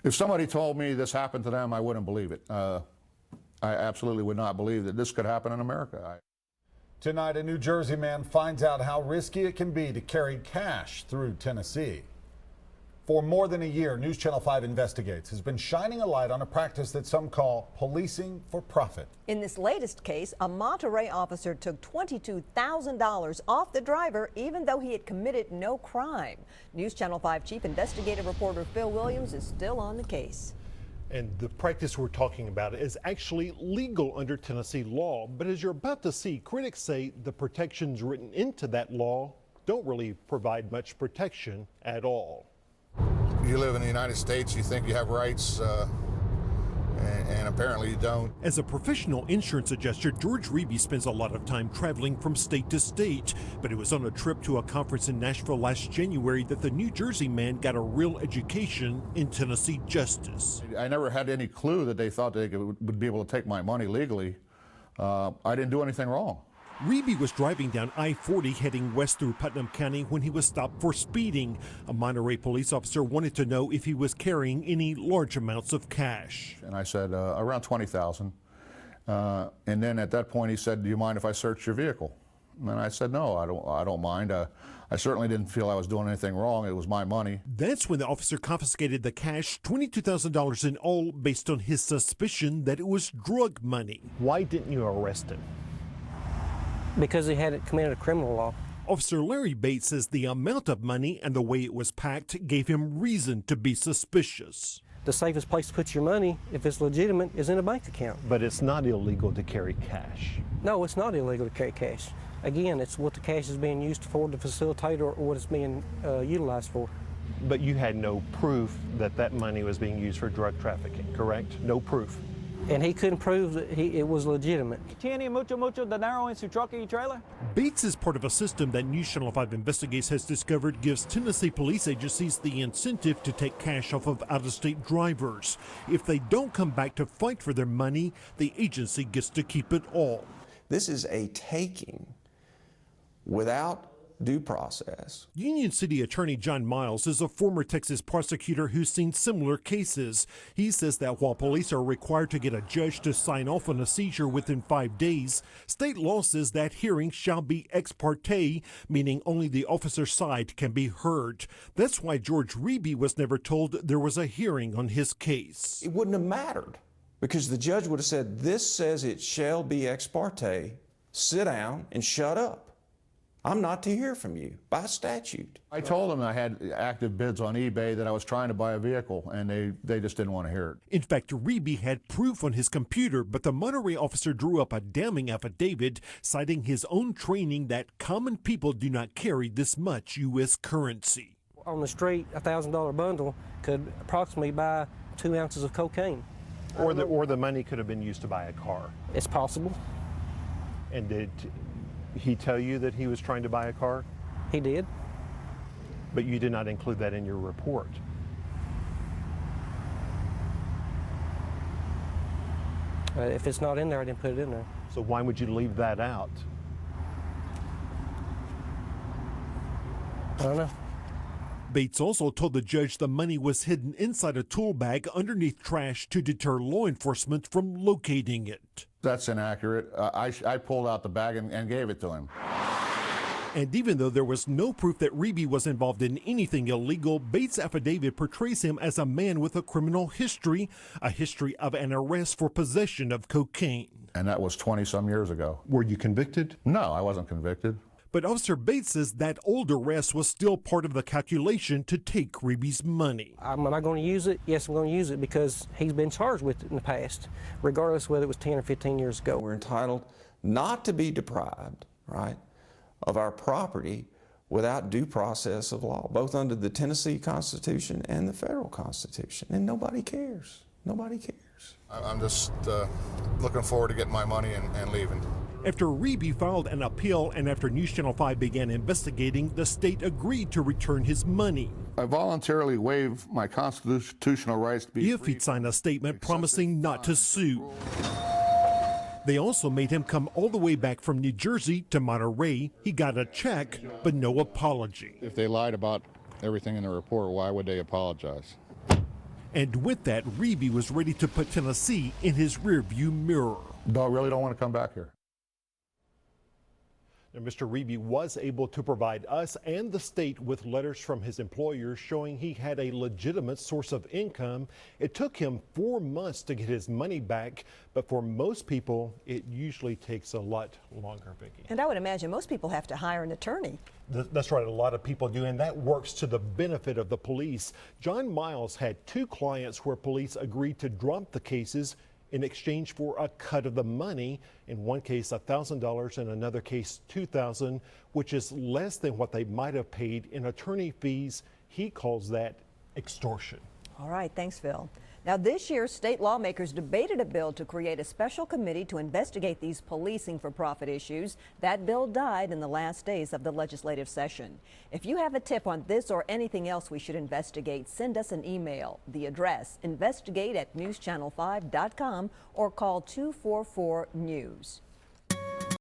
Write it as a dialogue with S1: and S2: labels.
S1: If somebody told me this happened to them, I wouldn't believe it. I absolutely would not believe that this could happen in America.
S2: Tonight, a New Jersey man finds out how risky it can be to carry cash through Tennessee. For more than a year, News Channel 5 Investigates has been shining a light on a practice that some call policing for profit.
S3: In this latest case, a Monterey officer took $22,000 off the driver even though he had committed no crime. News Channel 5 Chief Investigative Reporter Phil Williams is still on the case.
S4: And the practice we're talking about is actually legal under Tennessee law. But as you're about to see, critics say the protections written into that law don't really provide much protection at all.
S1: You live in the United States, you think you have rights, and apparently you don't.
S4: As a professional insurance adjuster, George Reeby spends a lot of time traveling from state to state. But it was on a trip to a conference in Nashville last January that the New Jersey man got a real education in Tennessee justice.
S1: I never had any clue that they thought they would be able to take my money legally. I didn't do anything wrong.
S4: Reeby was driving down I-40 heading west through Putnam County when he was stopped for speeding. A Monterey police officer wanted to know if he was carrying any large amounts of cash.
S1: And I said, around 20,000. And then at that point he said, do you mind if I search your vehicle? And I said, no, I don't mind. I certainly didn't feel I was doing anything wrong. It was my money.
S4: That's when the officer confiscated the cash, $22,000 in all, based on his suspicion that it was drug money. Why didn't you arrest him?
S5: Because he hadn't committed a criminal law.
S4: Officer Larry Bates says the amount of money and the way it was packed gave him reason to be suspicious.
S5: The safest place to put your money, if it's legitimate, is in a bank account.
S4: But it's not illegal to carry cash.
S5: No, it's not illegal to carry cash. Again, it's what the cash is being used for to facilitate or what it's being utilized for.
S4: But you had no proof that that money was being used for drug trafficking, correct? No proof.
S5: And he couldn't prove that it was legitimate.
S6: ¿Tiene mucho dinero en su truck y trailer?
S4: Bates is part of a system that News Channel 5 Investigates has discovered gives Tennessee police agencies the incentive to take cash off of out-of-state drivers. If they don't come back to fight for their money, the agency gets to keep it all.
S7: This is a taking without due process.
S4: Union City Attorney John Miles is a former Texas prosecutor who's seen similar cases. He says that while police are required to get a judge to sign off on a seizure within 5 days, state law says that hearing shall be ex parte, meaning only the officer's side can be heard. That's why George Reeby was never told there was a hearing on his case.
S7: It wouldn't have mattered because the judge would have said, this says it shall be ex parte, sit down and shut up. I'm not to hear from you by statute.
S1: I told them I had active bids on eBay that I was trying to buy a vehicle, and they just didn't want to hear it.
S4: In fact, Reeby had proof on his computer, but the Monterey officer drew up a damning affidavit citing his own training that common people do not carry this much U.S. currency.
S5: On the street, a $1,000 bundle could approximately buy 2 ounces of cocaine.
S4: Or the money could have been used to buy a car.
S5: It's possible.
S4: And did he tell you that he was trying to buy a car?
S5: He did.
S4: But you did not include that in your report.
S5: If it's not in there, I didn't put it in there.
S4: So why would you leave that out?
S5: I don't know.
S4: Bates also told the judge the money was hidden inside a tool bag underneath trash to deter law enforcement from locating it.
S1: That's inaccurate. I pulled out the bag and gave it to him.
S4: And even though there was no proof that Reeby was involved in anything illegal, Bates' affidavit portrays him as a man with a criminal history, a history of an arrest for possession of cocaine.
S1: And that was 20-some years ago.
S4: Were you convicted?
S1: No, I wasn't convicted.
S4: But Officer Bates says that old arrest was still part of the calculation to take Reeby's money.
S5: Am I going to use it? Yes, I'm going to use it because he's been charged with it in the past, regardless whether it was 10 or 15 years ago.
S7: We're entitled not to be deprived, right, of our property without due process of law, both under the Tennessee Constitution and the federal Constitution. And nobody cares. Nobody cares.
S1: I'm just looking forward to getting my money and leaving.
S4: After Reeby filed an appeal and after News Channel 5 began investigating, the state agreed to return his money.
S1: I voluntarily waive my constitutional rights to be
S4: if he'd sign a statement promising not to sue. They also made him come all the way back from New Jersey to Monterey. He got a check, but no apology.
S1: If they lied about everything in the report, why would they apologize?
S4: And with that, Reeby was ready to put Tennessee in his rearview mirror.
S1: Really don't want to come back here.
S4: Now, Mr. Reeby was able to provide us and the state with letters from his employers showing he had a legitimate source of income. It took him 4 months to get his money back, but for most people, it usually takes a lot longer, Vicki.
S3: And I would imagine most people have to hire an attorney.
S4: That's right, a lot of people do, and that works to the benefit of the police. John Miles had 2 clients where police agreed to drop the cases in exchange for a cut of the money. In one case, $1,000, in another case, $2,000, which is less than what they might have paid in attorney fees. He calls that extortion.
S3: All right, thanks, Phil. Now, this year, state lawmakers debated a bill to create a special committee to investigate these policing for profit issues. That bill died in the last days of the legislative session. If you have a tip on this or anything else we should investigate, send us an email. The address, investigate@newschannel5.com or call 244-NEWS.